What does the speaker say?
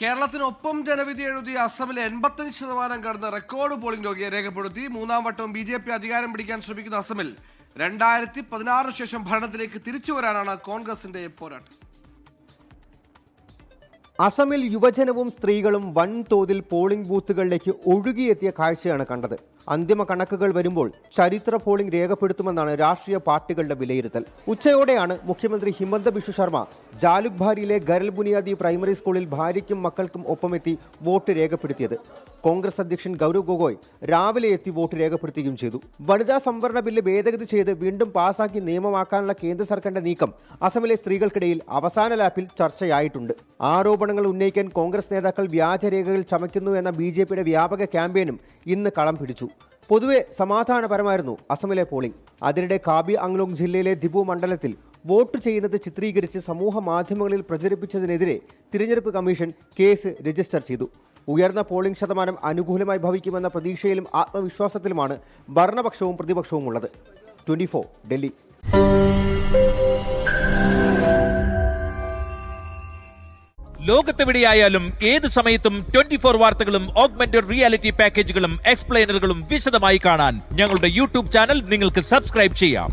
കേരളത്തിനൊപ്പം ജനവിധി എഴുതിയ അസമിലെ 85% കടന്ന് റെക്കോർഡ് പോളിംഗ് രേഖപ്പെടുത്തി. മൂന്നാം വട്ടം BJP അധികാരം പിടിക്കാൻ ശ്രമിക്കുന്ന അസമിൽ 2016 ശേഷം ഭരണത്തിലേക്ക് തിരിച്ചുവരാനാണ് കോൺഗ്രസിന്റെ പോരാട്ടം. അസമിൽ യുവജനവും സ്ത്രീകളും വൻതോതിൽ പോളിംഗ് ബൂത്തുകളിലേക്ക് ഒഴുകിയെത്തിയ കാഴ്ചയാണ് കണ്ടത്. അന്തിമ കണക്കുകൾ വരുമ്പോൾ ചരിത്ര പോളിംഗ് രേഖപ്പെടുത്തുമെന്നാണ് രാഷ്ട്രീയ പാർട്ടികളുടെ വിലയിരുത്തൽ. ഉച്ചയോടെയാണ് മുഖ്യമന്ത്രി ഹിമന്ത ബിശ്വ ശർമ്മ ജാലുക്ബാരിയിലെ ഗരൽ ബുനിയാദി പ്രൈമറി സ്കൂളിൽ ഭാര്യയ്ക്കും മക്കൾക്കും ഒപ്പമെത്തി വോട്ട് രേഖപ്പെടുത്തിയത്. കോൺഗ്രസ് അധ്യക്ഷൻ ഗൗരവ് ഗൊഗോയ് രാവിലെ എത്തി വോട്ട് രേഖപ്പെടുത്തുകയും ചെയ്തു. വനിതാ സംവരണ ബില്ല് ഭേദഗതി ചെയ്ത് വീണ്ടും പാസാക്കി നിയമമാക്കാനുള്ള കേന്ദ്ര സർക്കാരിന്റെ നീക്കം അസമിലെ സ്ത്രീകൾക്കിടയിൽ അവസാന ലാപ്പിൽ ചർച്ചയായിട്ടുണ്ട്. ആരോപണങ്ങൾ ഉന്നയിക്കാൻ കോൺഗ്രസ് നേതാക്കൾ വ്യാജരേഖകൾ ചമയ്ക്കുന്നു എന്ന BJPയുടെ വ്യാപക ക്യാമ്പയിനും ഇന്ന് കളം പിടിച്ചു. പൊതുവെ സമാധാനപരമായിരുന്നു അസമിലെ പോളിംഗ്. അതിനിടെ കാബി അങ്ലോങ് ജില്ലയിലെ ദിബു മണ്ഡലത്തിൽ വോട്ട് ചെയ്യുന്നത് ചിത്രീകരിച്ച് സമൂഹ മാധ്യമങ്ങളിൽ പ്രചരിപ്പിച്ചതിനെതിരെ തിരഞ്ഞെടുപ്പ് കമ്മീഷൻ കേസ് രജിസ്റ്റർ ചെയ്തു. ഉയർന്ന പോളിംഗ് ശതമാനം അനുകൂലമായി ഭവിക്കുമെന്ന പ്രതീക്ഷയിലും ആത്മവിശ്വാസത്തിലുമാണ് ഭരണപക്ഷവും പ്രതിപക്ഷവും ഉള്ളത്. 24 ഡൽഹി. ലോകത്തെവിടെയായാലും ഏത് സമയത്തും 24 വാർത്തകളും ഓഗ്മെന്റഡ് റിയാലിറ്റി പാക്കേജുകളും എക്സ്പ്ലെയിനറുകളും വിശദമായി കാണാൻ ഞങ്ങളുടെ YouTube ചാനൽ നിങ്ങൾക്ക് സബ്സ്ക്രൈബ് ചെയ്യാം.